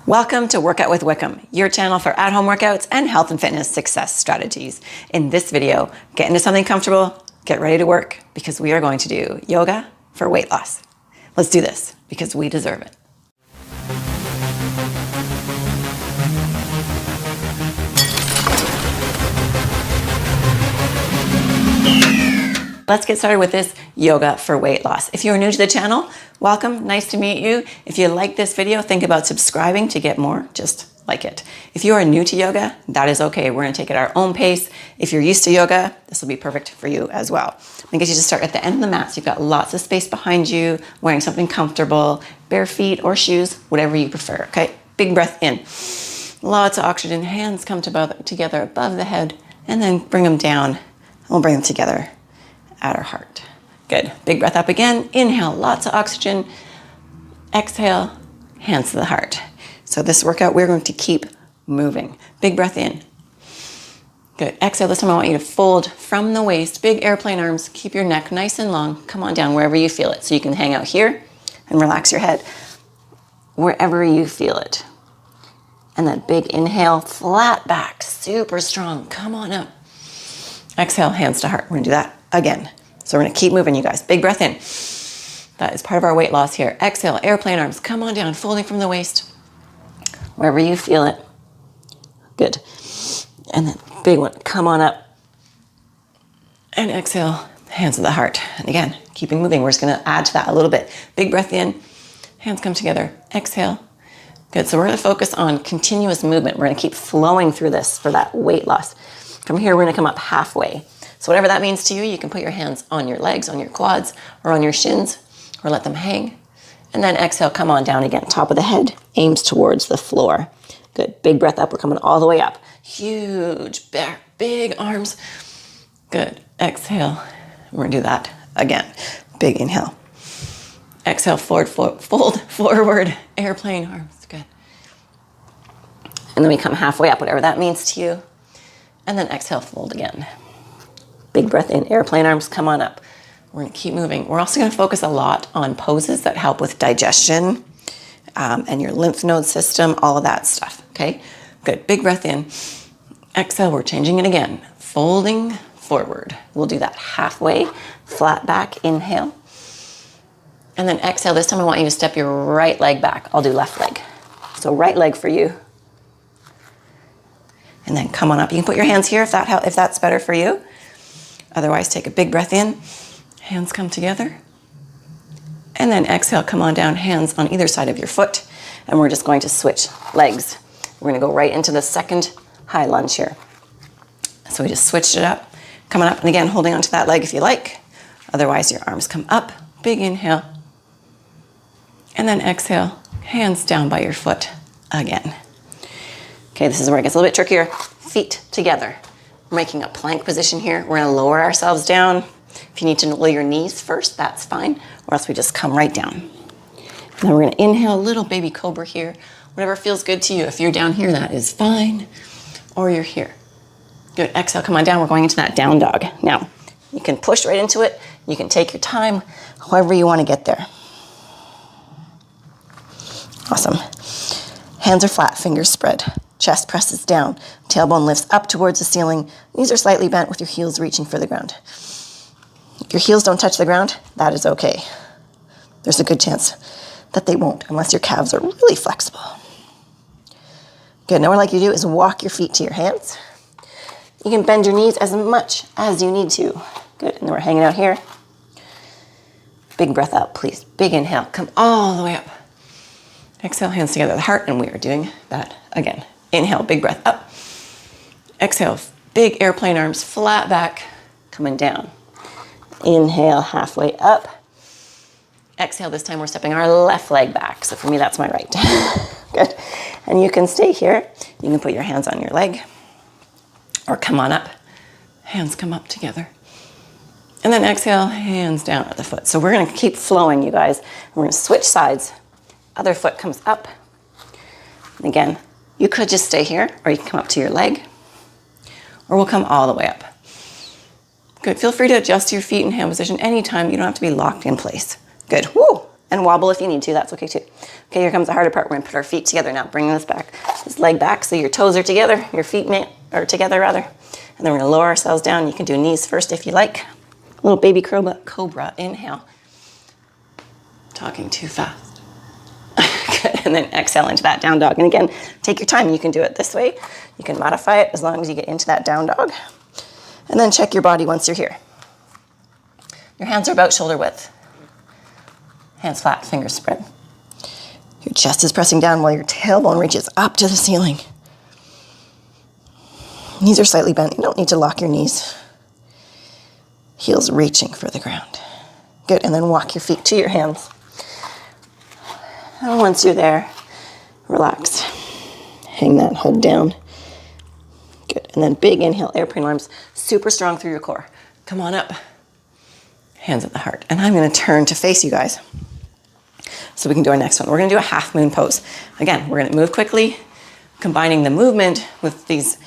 Welcome to Workout with Wickham, your channel for at-home workouts and health and fitness success strategies. In this video, get into something comfortable, get ready to work, because we are going to do yoga for weight loss. Let's do this, because we deserve it. Let's get started with this yoga for weight loss. If you're new to the channel, welcome, nice to meet you. If you like this video, think about subscribing to get more just like it. If you are new to yoga, that is okay. We're gonna take it at our own pace. If you're used to yoga, this will be perfect for you as well. I'm gonna get you to start at the end of the mat, so you've got lots of space behind you, wearing something comfortable, bare feet or shoes, whatever you prefer, okay? Big breath in. Lots of oxygen, hands come together above the head, and then bring them down, and we'll bring them together at our heart. Good. Big breath up again. Inhale, lots of oxygen. Exhale, hands to the heart. So this workout, we're going to keep moving. Big breath in. Good. Exhale. This time I want you to fold from the waist, big airplane arms. Keep your neck nice and long. Come on down wherever you feel it. So you can hang out here and relax your head wherever you feel it. And then big inhale, flat back, super strong. Come on up. Exhale, hands to heart. We're gonna do that again. So we're gonna keep moving, you guys. Big breath in. That is part of our weight loss here. Exhale, airplane arms. Come on down, folding from the waist, wherever you feel it. Good. And then big one, come on up. And exhale, hands to the heart. And again, keeping moving. We're just gonna add to that a little bit. Big breath in, hands come together. Exhale. Good, so we're gonna focus on continuous movement. We're gonna keep flowing through this for that weight loss. From here, we're gonna come up halfway. So whatever that means to you, you can put your hands on your legs, on your quads, or on your shins, or let them hang. And then exhale, come on down again. Top of the head aims towards the floor. Good, big breath up. We're coming all the way up. Huge, big arms. Good, exhale. We're gonna do that again. Big inhale. Exhale, fold forward, airplane arms, good. And then we come halfway up, whatever that means to you. And then exhale, fold again. Big breath in, airplane arms, come on up. We're gonna keep moving. We're also gonna focus a lot on poses that help with digestion and your lymph node system, all of that stuff, okay? Good, big breath in. Exhale, we're changing it again. Folding forward. We'll do that halfway, flat back, inhale. And then exhale, this time I want you to step your right leg back. I'll do left leg. So right leg for you. And then come on up. You can put your hands here if that's better for you. Otherwise, take a big breath in. Hands come together. And then exhale, come on down, hands on either side of your foot. And we're just going to switch legs. We're gonna go right into the second high lunge here. So we just switched it up. Coming up, and again, holding onto that leg if you like. Otherwise, your arms come up. Big inhale. And then exhale, hands down by your foot again. Okay, this is where it gets a little bit trickier. Feet together. We're making a plank position here. We're gonna lower ourselves down. If you need to lower your knees first, that's fine, or else we just come right down. And then we're gonna inhale, little baby cobra here. Whatever feels good to you. If you're down here, that is fine, or you're here. Good, exhale, come on down. We're going into that down dog. Now, you can push right into it. You can take your time, however you wanna get there. Awesome. Hands are flat, fingers spread. Chest presses down, tailbone lifts up towards the ceiling. Knees are slightly bent with your heels reaching for the ground. If your heels don't touch the ground, that is okay. There's a good chance that they won't unless your calves are really flexible. Good, now what I'd like you to do is walk your feet to your hands. You can bend your knees as much as you need to. Good, and then we're hanging out here. Big breath out, please. Big inhale, come all the way up. Exhale, hands together, the heart, and we are doing that again. Inhale, big breath up. Exhale, big airplane arms, flat back, coming down. Inhale, halfway up. Exhale, this time we're stepping our left leg back. So for me, that's my right. Good. And you can stay here. You can put your hands on your leg or come on up. Hands come up together. And then exhale, hands down at the foot. So we're gonna keep flowing, you guys. We're gonna switch sides. Other foot comes up. And again, you could just stay here, or you can come up to your leg, or we'll come all the way up. Good, feel free to adjust your feet in hand position anytime. You don't have to be locked in place. Good, woo, And wobble if you need to, that's okay too. Okay, here comes the harder part. We're gonna put our feet together now. Bring this back, this leg back so your toes are together, your feet are together rather. And then we're gonna lower ourselves down. You can do knees first if you like. A little baby cobra, inhale. Talking too fast. Good, and then exhale into that down dog. And again, take your time. You can do it this way. You can modify it as long as you get into that down dog. And then check your body once you're here. Your hands are about shoulder width. Hands flat, fingers spread. Your chest is pressing down while your tailbone reaches up to the ceiling. Knees are slightly bent. You don't need to lock your knees. Heels reaching for the ground. Good, and then walk your feet to your hands. And once you're there, relax. Hang that head down. Good, and then big inhale, airplane arms, super strong through your core. Come on up. Hands at the heart. And I'm gonna turn to face you guys so we can do our next one. We're gonna do a half moon pose. Again, we're gonna move quickly, combining the movement with these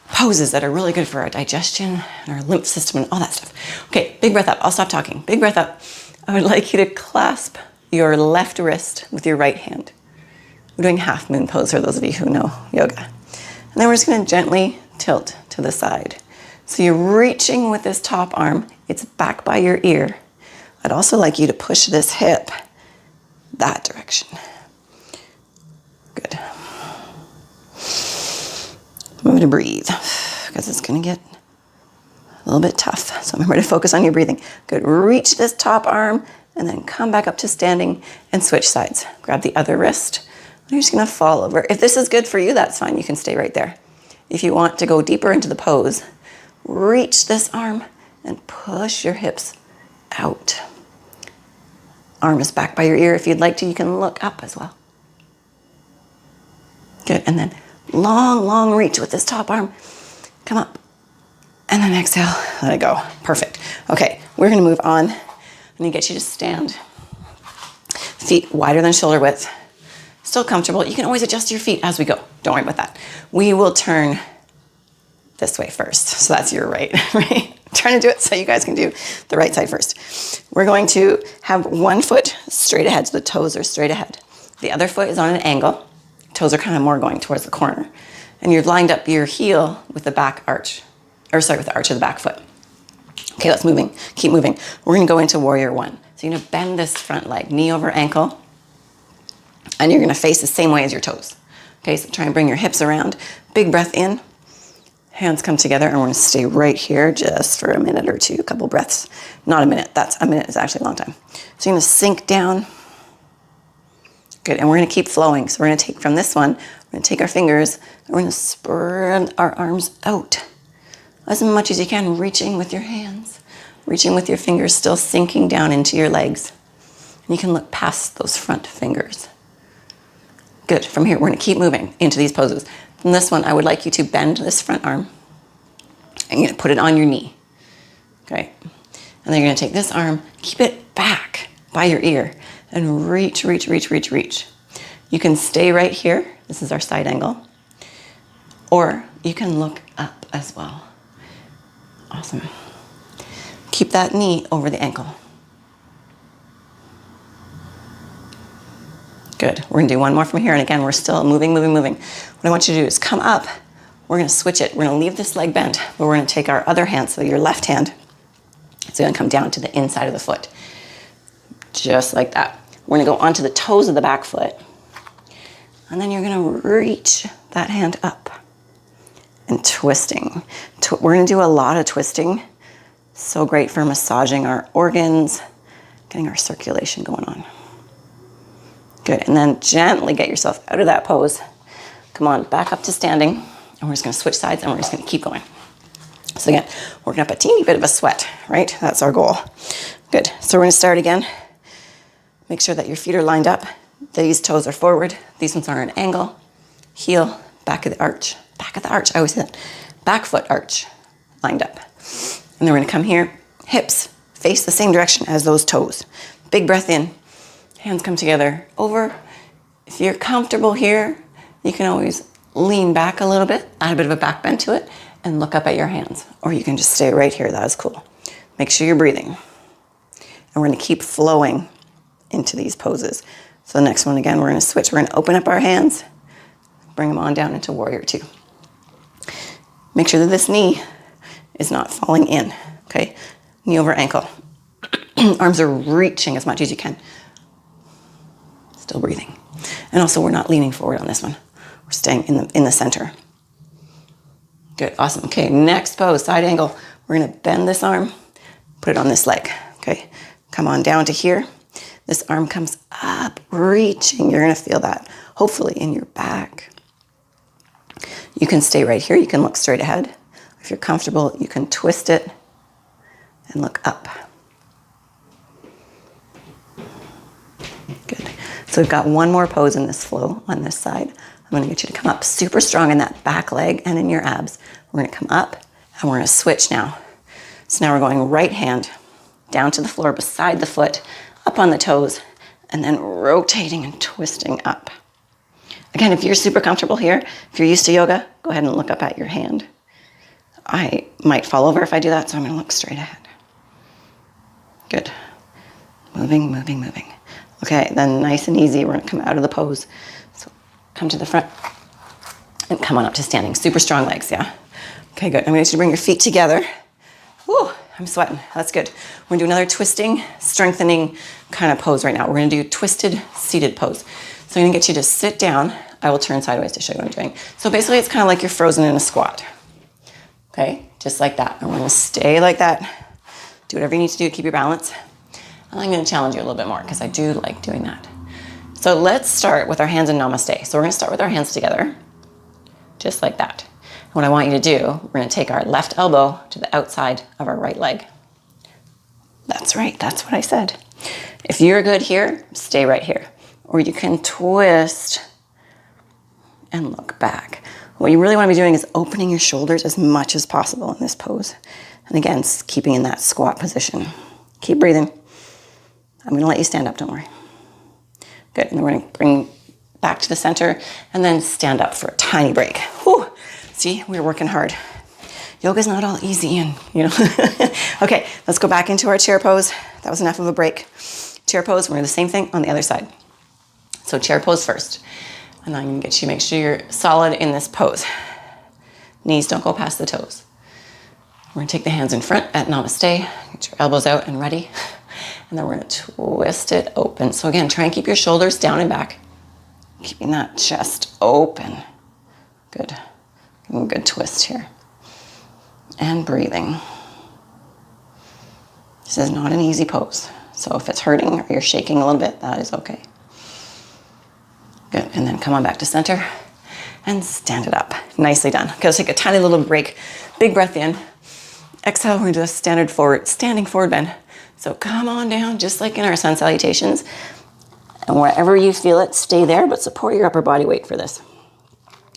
poses that are really good for our digestion and our lymph system and all that stuff. Okay, big breath up. I'll stop talking. Big breath up. I would like you to clasp your left wrist with your right hand. We're doing half moon pose for those of you who know yoga. And then we're just gonna gently tilt to the side. So you're reaching with this top arm. It's back by your ear. I'd also like you to push this hip that direction. Good. Remember to breathe, because it's gonna get a little bit tough. So remember to focus on your breathing. Good, reach this top arm and then come back up to standing and switch sides. Grab the other wrist. You're just gonna fall over. If this is good for you, that's fine, you can stay right there. If you want to go deeper into the pose, reach this arm and push your hips out. Arm is back by your ear. If you'd like to, you can look up as well. Good, and then long, long reach with this top arm. Come up, and then exhale, let it go. Perfect. Okay, we're gonna move on. I'm gonna get you to stand. Feet wider than shoulder width. Still comfortable. You can always adjust your feet as we go. Don't worry about that. We will turn this way first. So that's your right, right? I'm trying to do it so you guys can do the right side first. We're going to have one foot straight ahead, so the toes are straight ahead. The other foot is on an angle. Toes are kind of more going towards the corner. And you've lined up your heel with the back arch, with the arch of the back foot. Okay, let's keep moving. We're gonna go into warrior one. So you're gonna bend this front leg, knee over ankle, and you're gonna face the same way as your toes. Okay, so try and bring your hips around. Big breath in. Hands come together, and we're gonna stay right here just for a minute or two, a couple breaths. Not a minute, a minute is actually a long time. So you're gonna sink down. Good, and we're gonna keep flowing. So we're gonna take from this one, we're gonna take our fingers, and we're gonna spread our arms out as much as you can, reaching with your hands, reaching with your fingers, still sinking down into your legs. And you can look past those front fingers. Good, from here, we're gonna keep moving into these poses. From this one, I would like you to bend this front arm, and you're gonna put it on your knee, okay? And then you're gonna take this arm, keep it back by your ear, and reach, reach, reach, reach, reach. You can stay right here. This is our side angle. Or you can look up as well. Awesome. Keep that knee over the ankle. Good. We're gonna do one more from here. And again, we're still moving, moving, moving. What I want you to do is come up. We're gonna switch it. We're gonna leave this leg bent, but we're gonna take our other hand, so your left hand, it's gonna come down to the inside of the foot. Just like that. We're gonna go onto the toes of the back foot. And then you're gonna reach that hand up and twisting. We're gonna do a lot of twisting. So great for massaging our organs, getting our circulation going on. Good, and then gently get yourself out of that pose. Come on, back up to standing. And we're just gonna switch sides, and we're just gonna keep going. So again, working up a teeny bit of a sweat, right? That's our goal. Good, so we're gonna start again. Make sure that your feet are lined up. These toes are forward. These ones are an angle. Heel, back of the arch. Back of the arch, I always say that. Back foot arch, lined up. And then we're gonna come here. Hips face the same direction as those toes. Big breath in. Hands come together over. If you're comfortable here, you can always lean back a little bit, add a bit of a back bend to it, and look up at your hands. Or you can just stay right here, that is cool. Make sure you're breathing. And we're gonna keep flowing into these poses. So the next one, again, we're gonna switch. We're gonna open up our hands, bring them on down into warrior two. Make sure that this knee is not falling in, okay? Knee over ankle. Arms are reaching as much as you can. Still breathing. And also we're not leaning forward on this one. We're staying in the center. Good, awesome. Okay, next pose, side angle. We're gonna bend this arm, put it on this leg, okay? Come on down to here. This arm comes up, reaching. You're gonna feel that, hopefully, in your back. You can stay right here. You can look straight ahead. If you're comfortable, you can twist it and look up. Good. So we've got one more pose in this flow on this side. I'm gonna get you to come up super strong in that back leg and in your abs. We're gonna come up and we're gonna switch now. So now we're going right hand down to the floor beside the foot, up on the toes, and then rotating and twisting up. Again, if you're super comfortable here, if you're used to yoga, go ahead and look up at your hand. I might fall over if I do that, so I'm gonna look straight ahead. Good. Moving, moving, moving. Okay, then nice and easy, we're gonna come out of the pose. So come to the front and come on up to standing. Super strong legs, yeah? Okay, good. I'm gonna get you to bring your feet together. Whew, I'm sweating, that's good. We're gonna do another twisting, strengthening kind of pose right now. We're gonna do twisted seated pose. So I'm gonna get you to sit down. I will turn sideways to show you what I'm doing. So basically it's kind of like you're frozen in a squat. Okay, just like that. And we're gonna stay like that. Do whatever you need to do to keep your balance. And I'm gonna challenge you a little bit more because I do like doing that. So let's start with our hands in namaste. So we're gonna start with our hands together, just like that. And what I want you to do, we're gonna take our left elbow to the outside of our right leg. That's right, that's what I said. If you're good here, stay right here. Or you can twist and look back. What you really want to be doing is opening your shoulders as much as possible in this pose. And again, keeping in that squat position. Keep breathing. I'm going to let you stand up, don't worry. Good, and then we're going to bring back to the center and then stand up for a tiny break. Whew. See, we're working hard. Yoga's not all easy and, you know. Okay, let's go back into our chair pose. That was enough of a break. Chair pose, we're going to do the same thing on the other side. So chair pose first. And I'm gonna get you, make sure you're solid in this pose. Knees don't go past the toes. We're gonna take the hands in front at namaste. Get your elbows out and ready. And then we're gonna twist it open. So again, try and keep your shoulders down and back. Keeping that chest open. Good. Good twist here. And breathing. This is not an easy pose. So if it's hurting or you're shaking a little bit, that is okay. Good, and then come on back to center and stand it up. Nicely done. Okay, let's take a tiny little break. Big breath in. Exhale, we're gonna do a standing forward bend. So come on down, just like in our sun salutations. And wherever you feel it, stay there, but support your upper body weight for this.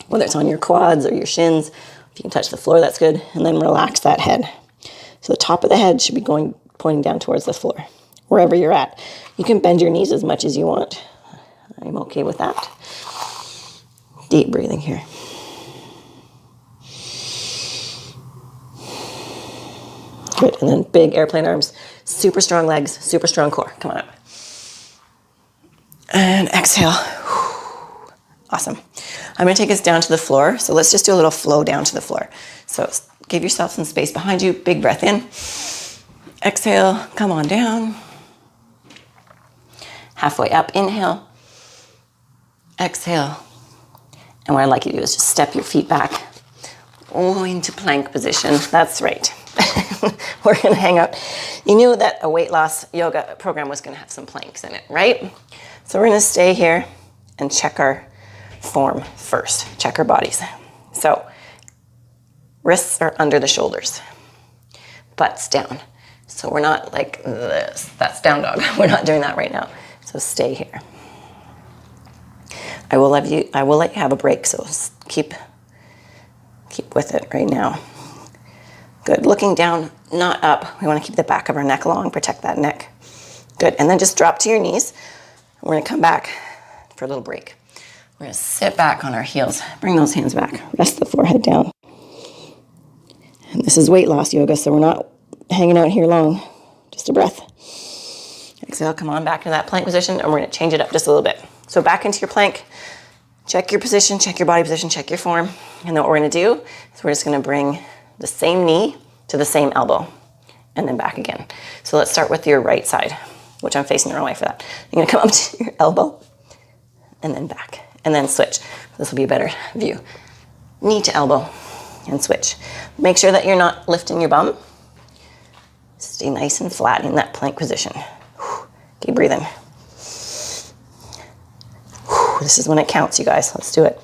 Whether it's on your quads or your shins, if you can touch the floor, that's good. And then relax that head. So the top of the head should be pointing down towards the floor, wherever you're at. You can bend your knees as much as you want. I'm okay with that. Deep breathing here. Good, and then big airplane arms, super strong legs, super strong core. Come on up. And exhale. Awesome. I'm gonna take us down to the floor. So let's just do a little flow down to the floor. So give yourself some space behind you. Big breath in. Exhale, come on down. Halfway up, inhale. Exhale. And what I'd like you to do is just step your feet back. Oh, into plank position. That's right. We're gonna hang out. You knew that a weight loss yoga program was gonna have some planks in it, right? So we're gonna stay here and check our form first. Check our bodies. So wrists are under the shoulders. Butts down. So we're not like this. That's down dog. We're not doing that right now. So stay here. I will let you have a break, so keep with it right now. Good, looking down, not up. We want to keep the back of our neck long, protect that neck. Good, and then just drop to your knees. We're gonna come back for a little break. We're gonna sit back on our heels. Bring those hands back, rest the forehead down. And this is weight loss yoga, so we're not hanging out here long. Just a breath. Exhale, come on back to that plank position, and we're gonna change it up just a little bit. So back into your plank, check your position, check your body position, check your form. And then what we're gonna do is we're just gonna bring the same knee to the same elbow and then back again. So let's start with your right side, which I'm facing the wrong way for that. You're gonna come up to your elbow and then back, and then switch. This will be a better view. Knee to elbow and switch. Make sure that you're not lifting your bum. Stay nice and flat in that plank position. Keep breathing. This is when it counts, you guys. Let's do it.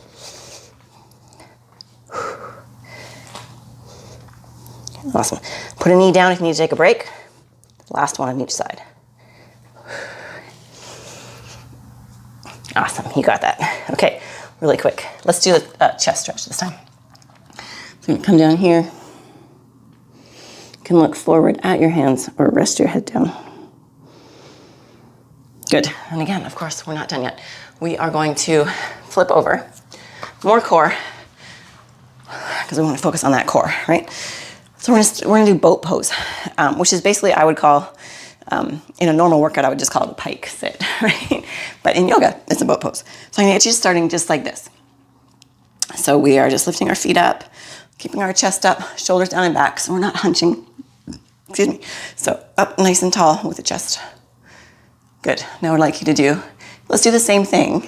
Awesome. Put a knee down if you need to take a break. Last one on each side. Awesome, you got that. Okay, really quick. Let's do a chest stretch this time. So I'm gonna come down here. You can look forward at your hands or rest your head down. Good, and again, of course, we're not done yet. We are going to flip over, more core, because we want to focus on that core, right? So we're gonna do boat pose, which is basically, I would call, in a normal workout, I would just call it a pike sit, right? But in yoga, it's a boat pose. So I'm gonna get you starting just like this. So we are just lifting our feet up, keeping our chest up, shoulders down and back, so we're not hunching, excuse me. So up nice and tall with the chest. Good, now I'd like you to do, let's do the same thing,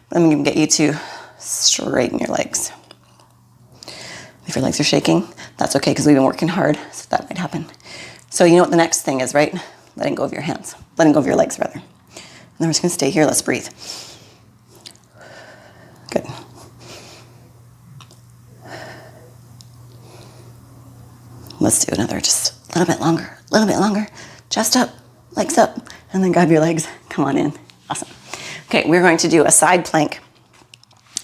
but I'm gonna get you to straighten your legs. If your legs are shaking, that's okay, because we've been working hard, so that might happen. So you know what the next thing is, right? Letting go of your hands, letting go of your legs, rather. And then we're just gonna stay here, let's breathe. Good. Let's do another, just a little bit longer, chest up, legs up, and then grab your legs, come on in, awesome. Okay, we're going to do a side plank.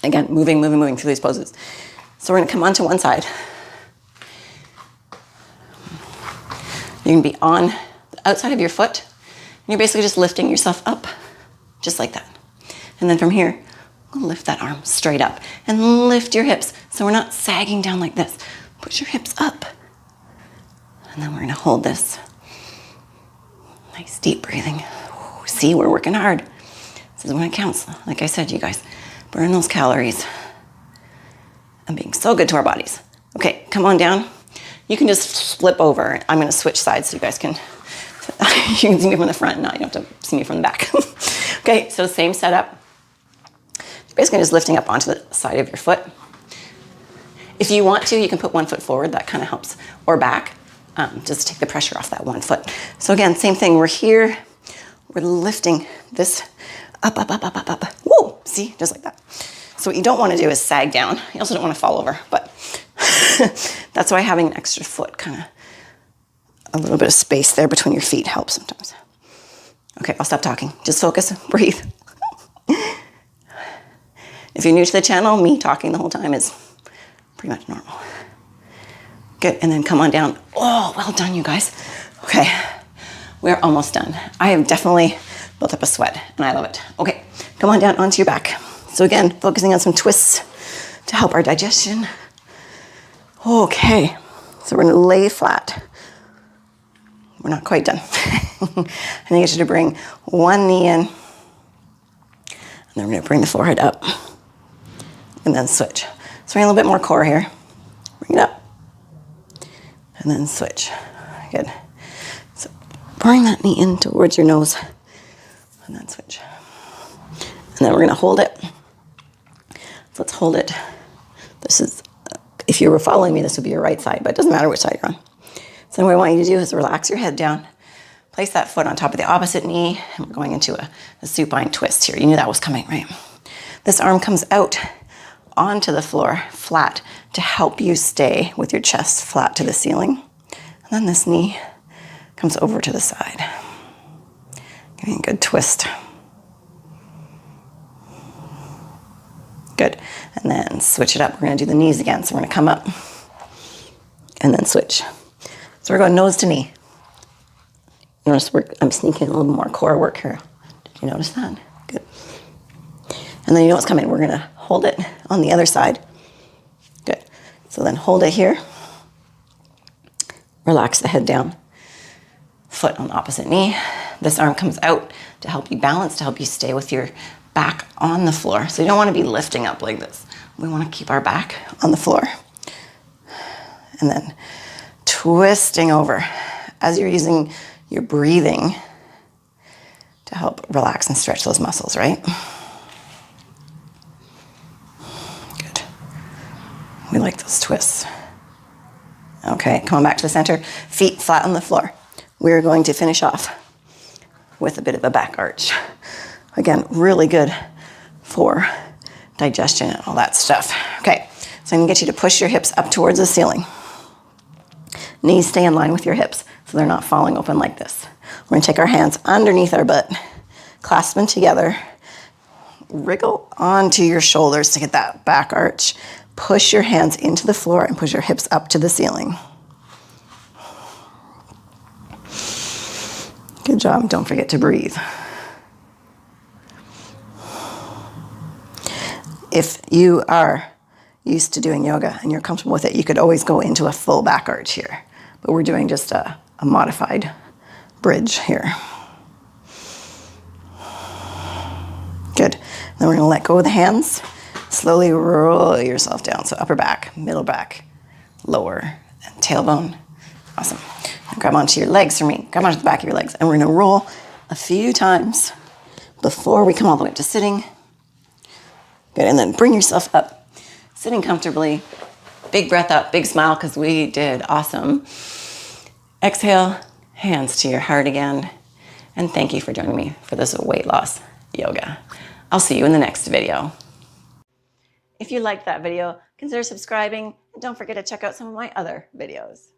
Again, moving through these poses. So we're gonna come onto one side. You're gonna be on the outside of your foot, and you're basically just lifting yourself up, just like that. And then from here, we'll lift that arm straight up, and lift your hips, so we're not sagging down like this. Push your hips up. And then we're gonna hold this. Nice deep breathing. Ooh, see, we're working hard. This is when it counts. Like I said, you guys, burn those calories. And being so good to our bodies. Okay, come on down. You can just flip over. I'm gonna switch sides so you guys can, you can see me from the front, now you don't have to see me from the back. Okay, so same setup. You're basically just lifting up onto the side of your foot. If you want to, you can put one foot forward, that kind of helps, or back, just to take the pressure off that one foot. So again, same thing, we're here, we're lifting this up. Whoa, see, just like that. So what you don't want to do is sag down. You also don't want to fall over, but that's why having an extra foot, kind of a little bit of space there between your feet helps sometimes. Okay, I'll stop talking. Just focus, breathe. If you're new to the channel, me talking the whole time is pretty much normal. Good, and then come on down. Oh, well done, you guys. Okay, we're almost done. I have definitely built up a sweat, and I love it. Okay, come on down onto your back. So again, focusing on some twists to help our digestion. Okay, so we're gonna lay flat. We're not quite done. I need you to bring one knee in, and then we're gonna bring the forehead up, and then switch. So we're gonna a little bit more core here. Bring it up, and then switch. Good. So bring that knee in towards your nose, and then switch. And then we're gonna hold it. So let's hold it. This is, if you were following me, this would be your right side, but it doesn't matter which side you're on. So what I want you to do is relax your head down, place that foot on top of the opposite knee, and we're going into a supine twist here. You knew that was coming, right? This arm comes out onto the floor, flat, to help you stay with your chest flat to the ceiling. And then this knee comes over to the side. Giving a good twist. Good. And then switch it up. We're going to do the knees again. So we're going to come up and then switch. So we're going nose to knee. Notice I'm sneaking a little more core work here. Did you notice that? Good. And then you know what's coming. We're going to hold it on the other side. Good. So then hold it here. Relax the head down. Foot on the opposite knee. This arm comes out to help you balance, to help you stay with your back on the floor. So you don't want to be lifting up like this. We want to keep our back on the floor. And then twisting over as you're using your breathing to help relax and stretch those muscles, right? Good. We like those twists. Okay, come on back to the center. Feet flat on the floor. We're going to finish off with a bit of a back arch. Again, really good for digestion and all that stuff. Okay, so I'm gonna get you to push your hips up towards the ceiling. Knees stay in line with your hips so they're not falling open like this. We're gonna take our hands underneath our butt, clasp them together, wriggle onto your shoulders to get that back arch. Push your hands into the floor and push your hips up to the ceiling. Good job. Don't forget to breathe. If you are used to doing yoga and you're comfortable with it, you could always go into a full back arch here. But we're doing just a modified bridge here. Good. Then we're going to let go of the hands. Slowly roll yourself down. So upper back, middle back, lower, and tailbone. Awesome. Now grab onto your legs for me. Grab onto the back of your legs. And we're going to roll a few times before we come all the way up to sitting. Good. And then bring yourself up. Sitting comfortably. Big breath up. Big smile because we did awesome. Exhale. Hands to your heart again. And thank you for joining me for this weight loss yoga. I'll see you in the next video. If you liked that video, consider subscribing and don't forget to check out some of my other videos.